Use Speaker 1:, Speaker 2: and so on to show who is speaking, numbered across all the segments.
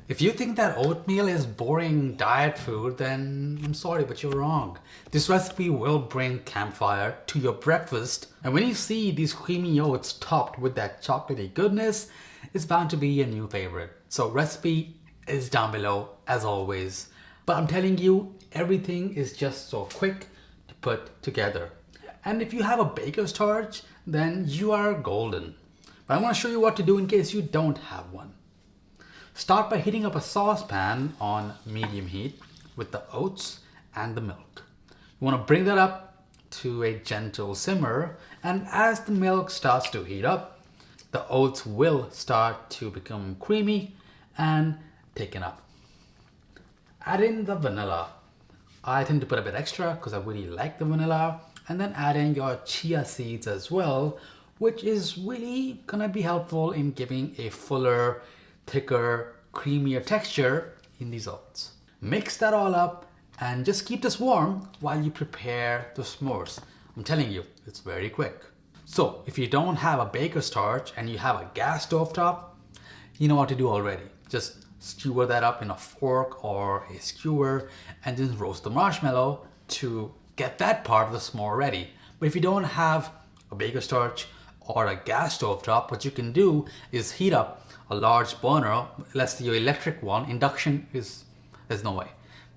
Speaker 1: If you think that oatmeal is boring diet food, then I'm sorry, but you're wrong. This recipe will bring campfire to your breakfast, and when you see these creamy oats topped with that chocolatey goodness, it's bound to be a new favorite. So recipe is down below as always, but I'm telling you, everything is just so quick to put together. And if you have a baker's torch, then you are golden. But I want to show you what to do in case you don't have one. Start by heating up a saucepan on medium heat with the oats and the milk. You want to bring that up to a gentle simmer, and as the milk starts to heat up, the oats will start to become creamy and thicken up. Add in the vanilla. I tend to put a bit extra because I really like the vanilla, and then add in your chia seeds as well, which is really gonna be helpful in giving a fuller, thicker, creamier texture in these oats. Mix that all up and just keep this warm while you prepare the s'mores. I'm telling you, it's very quick. So if you don't have a baker's torch and you have a gas stove top, you know what to do already. Just skewer that up in a fork or a skewer and then roast the marshmallow to get that part of the s'more ready. But if you don't have a baker's torch or a gas stove top, what you can do is heat up a large burner. Let's say your electric one. Induction there's no way,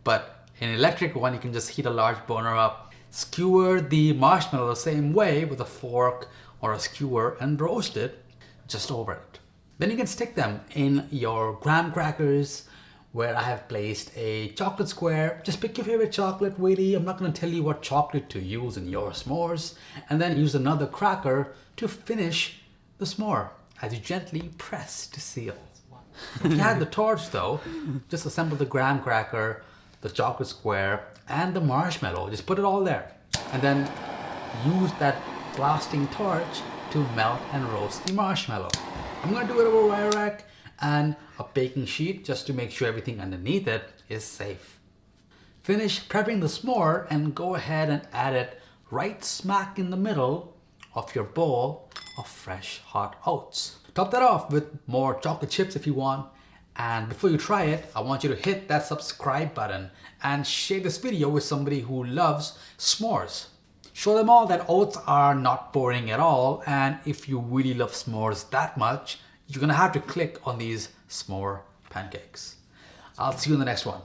Speaker 1: but an electric one, you can just heat a large burner up, skewer the marshmallow the same way with a fork or a skewer and roast it just over it. Then you can stick them in your graham crackers, where I have placed a chocolate square. Just pick your favorite chocolate, really. I'm not going to tell you what chocolate to use in your s'mores. And then use another cracker to finish the s'more as you gently press to seal. If you have the torch though, just assemble the graham cracker, the chocolate square, and the marshmallow. Just put it all there. And then use that blasting torch to melt and roast the marshmallow. I'm going to do it over wire rack and a baking sheet just to make sure everything underneath it is safe. Finish prepping the s'more and go ahead and add it right smack in the middle of your bowl of fresh hot oats. Top that off with more chocolate chips if you want. And before you try it, I want you to hit that subscribe button and share this video with somebody who loves s'mores. Show them all that oats are not boring at all, and if you really love s'mores that much, you're gonna have to click on these s'more pancakes. I'll see you in the next one.